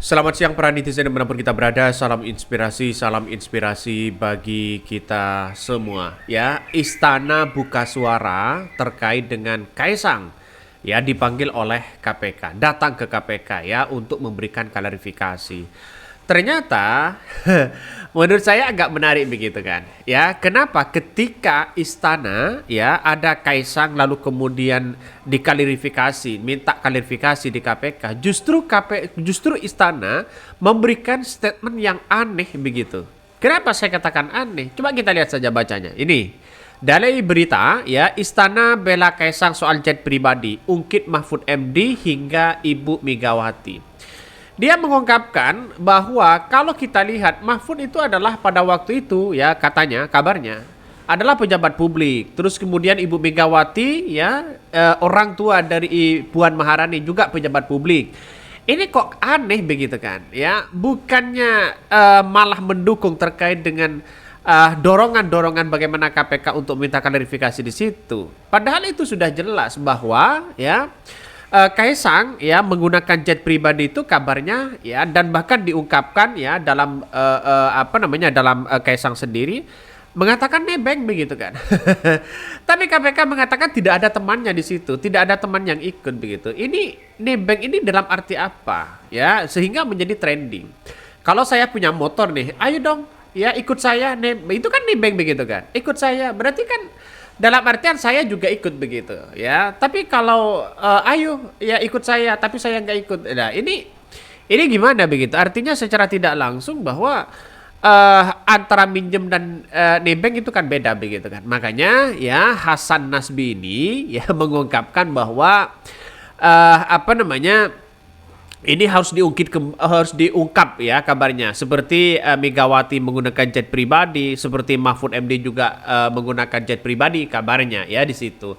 Selamat siang para netizen dimanapun kita berada, salam inspirasi bagi kita semua. Ya, Istana buka suara terkait dengan Kaisang ya dipanggil oleh KPK, datang ke KPK ya untuk memberikan klarifikasi. Ternyata menurut saya agak menarik begitu kan. Ya, kenapa ketika istana ya ada Kaisang lalu kemudian diklarifikasi, minta klarifikasi di KPK, justru istana memberikan statement yang aneh begitu. Kenapa saya katakan aneh? Coba kita lihat saja bacanya. Ini dari berita ya, Istana bela Kaisang soal jet pribadi, ungkit Mahfud MD hingga Ibu Megawati. Dia mengungkapkan bahwa kalau kita lihat Mahfud itu adalah pada waktu itu ya katanya kabarnya adalah pejabat publik. Terus kemudian Ibu Megawati ya orang tua dari Puan Maharani juga pejabat publik. Ini kok aneh begitu kan ya? Bukannya malah mendukung terkait dengan dorongan-dorongan bagaimana KPK untuk minta klarifikasi di situ. Padahal itu sudah jelas bahwa ya Kaisang ya menggunakan jet pribadi itu kabarnya ya, dan bahkan diungkapkan ya dalam dalam Kaisang sendiri mengatakan nebeng begitu kan. Tapi KPK mengatakan tidak ada temannya di situ, tidak ada teman yang ikut begitu. Ini nebeng ini dalam arti apa ya sehingga menjadi trending. Kalau saya punya motor nih, ayo dong ya ikut saya, itu kan nebeng begitu kan. Ikut saya berarti kan dalam artian saya juga ikut begitu ya. Tapi kalau ayo ya ikut saya tapi saya nggak ikut. Nah, ini gimana begitu? Artinya secara tidak langsung bahwa antara minjem dan nebeng itu kan beda begitu kan. Makanya ya Hasan Nasbi ini ya mengungkapkan bahwa ini harus diungkap ya kabarnya. Seperti Megawati menggunakan jet pribadi, seperti Mahfud MD juga menggunakan jet pribadi kabarnya ya di situ.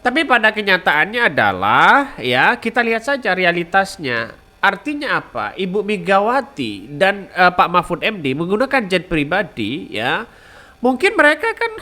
Tapi pada kenyataannya adalah ya kita lihat saja realitasnya. Artinya apa? Ibu Megawati dan Pak Mahfud MD menggunakan jet pribadi ya. Mungkin mereka kan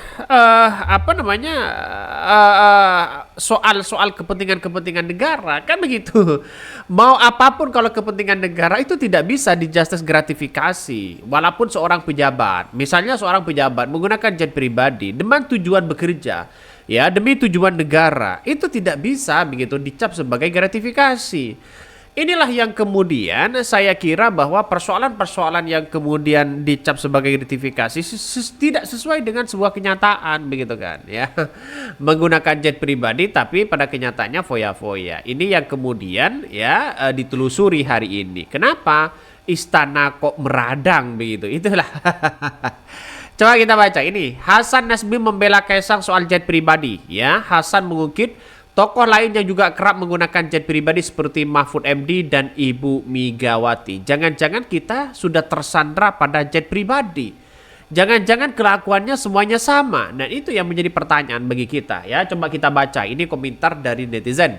soal kepentingan negara kan begitu. Mau apapun kalau kepentingan negara itu tidak bisa di justice gratifikasi. Walaupun seorang pejabat, misalnya seorang pejabat menggunakan jet pribadi dengan tujuan bekerja, ya demi tujuan negara, itu tidak bisa begitu dicap sebagai gratifikasi. Inilah yang kemudian saya kira bahwa persoalan-persoalan yang kemudian dicap sebagai gratifikasi tidak sesuai dengan sebuah kenyataan begitu kan ya. Menggunakan jet pribadi tapi pada kenyataannya foya-foya. Ini yang kemudian ya ditelusuri hari ini. Kenapa istana kok meradang begitu? Itulah. Coba kita baca ini. Hasan Nasbi membela Kaisang soal jet pribadi ya. Hasan mengungkit tokoh lain yang juga kerap menggunakan jet pribadi seperti Mahfud MD dan Ibu Megawati. Jangan-jangan kita sudah tersandra pada jet pribadi. Jangan-jangan kelakuannya semuanya sama. Nah itu yang menjadi pertanyaan bagi kita ya. Coba kita baca, ini komentar dari netizen.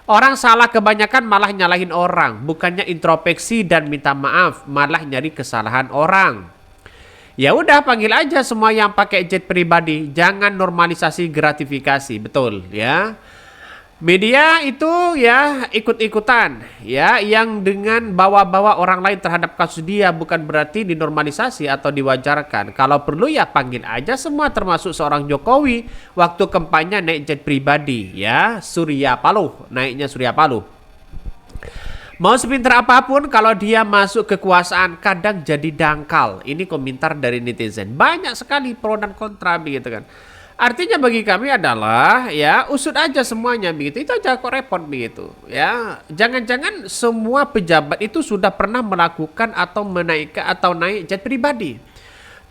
Orang salah kebanyakan malah nyalahin orang. Bukannya introspeksi dan minta maaf, malah nyari kesalahan orang. Ya udah panggil aja semua yang pakai jet pribadi. Jangan normalisasi gratifikasi, betul ya. Media itu ya ikut-ikutan ya yang dengan bawa-bawa orang lain terhadap kasus dia bukan berarti dinormalisasi atau diwajarkan. Kalau perlu ya panggil aja semua termasuk seorang Jokowi waktu kampanye naik jet pribadi ya, Surya Paloh, naiknya Surya Paloh. Mau sepintar apapun kalau dia masuk kekuasaan kadang jadi dangkal. Ini komentar dari netizen. Banyak sekali pro dan kontra begitu kan. Artinya bagi kami adalah ya usut aja semuanya begitu. Itu aja kok repot begitu ya. Jangan-jangan semua pejabat itu sudah pernah melakukan atau menaikkan atau naik jet pribadi.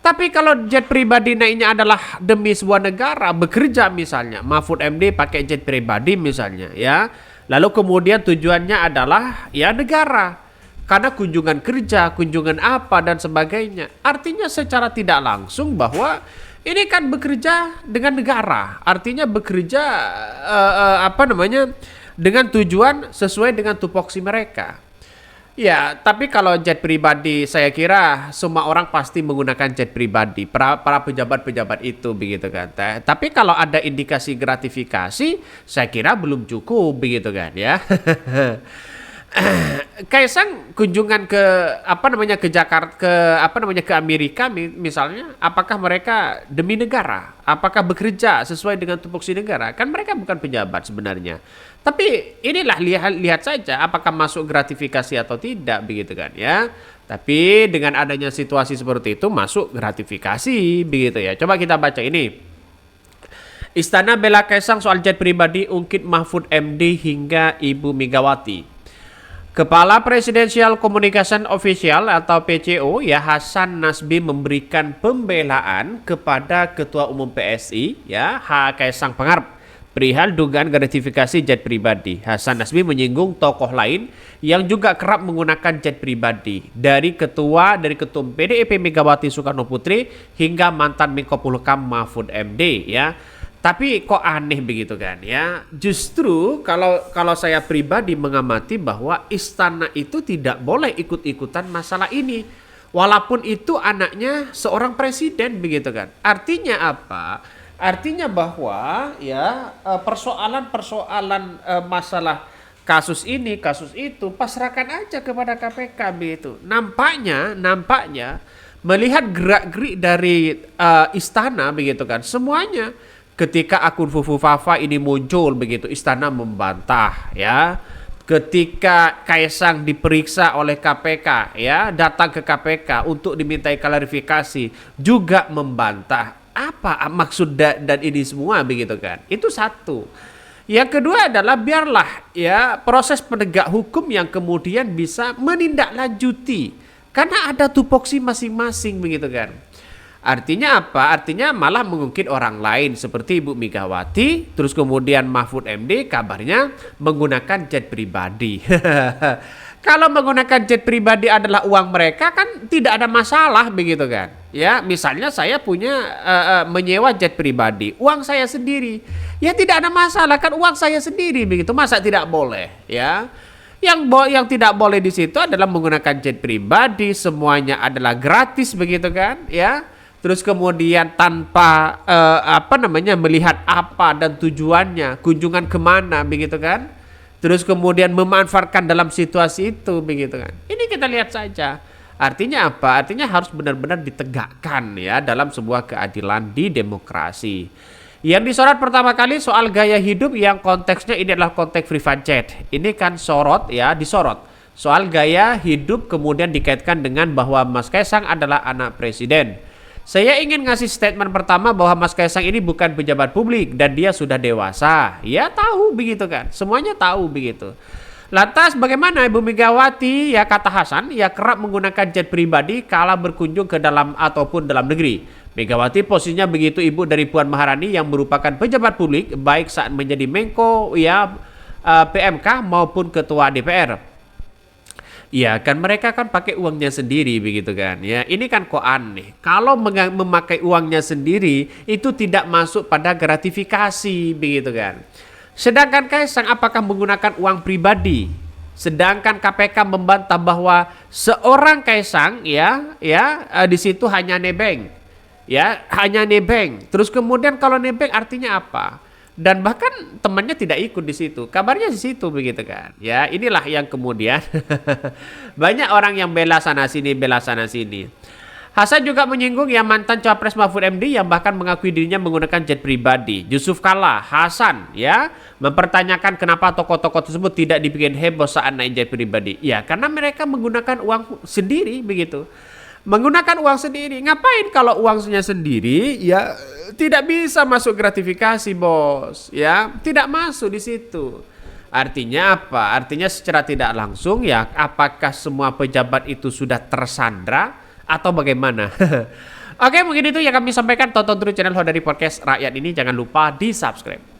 Tapi kalau jet pribadi naiknya adalah demi sebuah negara, bekerja misalnya, Mahfud MD pakai jet pribadi misalnya ya. Lalu kemudian tujuannya adalah ya negara. Karena kunjungan kerja, kunjungan apa dan sebagainya. Artinya secara tidak langsung bahwa ini kan bekerja dengan negara, artinya bekerja dengan tujuan sesuai dengan tupoksi mereka. Ya, tapi kalau jet pribadi saya kira semua orang pasti menggunakan jet pribadi, para pejabat-pejabat itu begitu kan. Tapi kalau ada indikasi gratifikasi, saya kira belum cukup begitu kan ya. Kaisang kunjungan ke ke Jakarta, ke Amerika misalnya, apakah mereka demi negara? Apakah bekerja sesuai dengan tupoksi negara? Kan mereka bukan pejabat sebenarnya. Tapi inilah lihat saja apakah masuk gratifikasi atau tidak begitu kan ya. Tapi dengan adanya situasi seperti itu masuk gratifikasi begitu ya. Coba kita baca ini. Istana bela Kaisang soal jet pribadi ungkit Mahfud MD hingga Ibu Megawati. Kepala Presidential Communication Official atau PCO ya Hasan Nasbi memberikan pembelaan kepada Ketua Umum PSI ya Kaisang Pangarep perihal dugaan gratifikasi jet pribadi. Hasan Nasbi menyinggung tokoh lain yang juga kerap menggunakan jet pribadi dari Ketua PDIP Megawati Soekarno Putri hingga mantan Menko Polhukam Mahfud MD ya. Tapi kok aneh begitu kan ya. Justru kalau saya pribadi mengamati bahwa istana itu tidak boleh ikut-ikutan masalah ini. Walaupun itu anaknya seorang presiden begitu kan. Artinya apa? Artinya bahwa ya persoalan-persoalan masalah kasus ini, kasus itu pasrahkan aja kepada KPK begitu. Nampaknya melihat gerak-gerik dari istana begitu kan. Semuanya ketika akun Fufu Fafa ini muncul begitu, istana membantah ya. Ketika Kaisang diperiksa oleh KPK ya, datang ke KPK untuk dimintai klarifikasi juga membantah. Apa maksud dan ini semua begitu kan? Itu satu. Yang kedua adalah biarlah ya proses penegak hukum yang kemudian bisa menindaklanjuti karena ada tupoksi masing-masing begitu kan. Artinya apa? Artinya malah mengungkit orang lain seperti Ibu Megawati, terus kemudian Mahfud MD kabarnya menggunakan jet pribadi. Kalau menggunakan jet pribadi adalah uang mereka kan tidak ada masalah begitu kan. Ya, misalnya saya punya menyewa jet pribadi, uang saya sendiri. Ya tidak ada masalah kan uang saya sendiri begitu. Masa tidak boleh ya? Yang tidak boleh di situ adalah menggunakan jet pribadi, semuanya adalah gratis begitu kan ya. Terus kemudian tanpa melihat apa dan tujuannya, kunjungan kemana begitu kan. Terus kemudian memanfaatkan dalam situasi itu begitu kan. Ini kita lihat saja. Artinya apa? Artinya harus benar-benar ditegakkan ya dalam sebuah keadilan di demokrasi. Yang disorot pertama kali soal gaya hidup yang konteksnya ini adalah konteks private jet. Ini kan disorot. Soal gaya hidup kemudian dikaitkan dengan bahwa Mas Kaisang adalah anak presiden. Saya ingin ngasih statement pertama bahwa Mas Kaisang ini bukan pejabat publik dan dia sudah dewasa. Ya tahu begitu kan, semuanya tahu begitu. Lantas bagaimana Ibu Megawati ya kata Hasan ya kerap menggunakan jet pribadi kala berkunjung ke dalam ataupun dalam negeri. Megawati posisinya begitu ibu dari Puan Maharani yang merupakan pejabat publik baik saat menjadi Menko ya PMK maupun Ketua DPR. Ya kan mereka kan pakai uangnya sendiri begitu kan ya. Ini kan kok aneh. Kalau memakai uangnya sendiri itu tidak masuk pada gratifikasi begitu kan. Sedangkan Kaisang apakah menggunakan uang pribadi? Sedangkan KPK membantah bahwa seorang Kaisang di situ hanya nebeng. Ya, hanya nebeng. Terus kemudian kalau nebeng artinya apa? Dan bahkan temannya tidak ikut di situ. Kabarnya di situ begitu kan. Ya, inilah yang kemudian banyak orang yang bela sana sini. Hasan juga menyinggung yang mantan Cawapres Mahfud MD yang bahkan mengakui dirinya menggunakan jet pribadi. Yusuf Kala, Hasan ya mempertanyakan kenapa tokoh-tokoh tersebut tidak dibikin heboh saat naik jet pribadi. Ya, karena mereka menggunakan uang sendiri begitu. Menggunakan uang sendiri. Ngapain kalau uangnya sendiri ya tidak bisa masuk gratifikasi, Bos. Ya, tidak masuk di situ. Artinya apa? Artinya secara tidak langsung ya apakah semua pejabat itu sudah tersandra atau bagaimana? Oke, mungkin itu yang kami sampaikan. Tonton terus channel Hodari Podcast Rakyat ini, jangan lupa di-subscribe.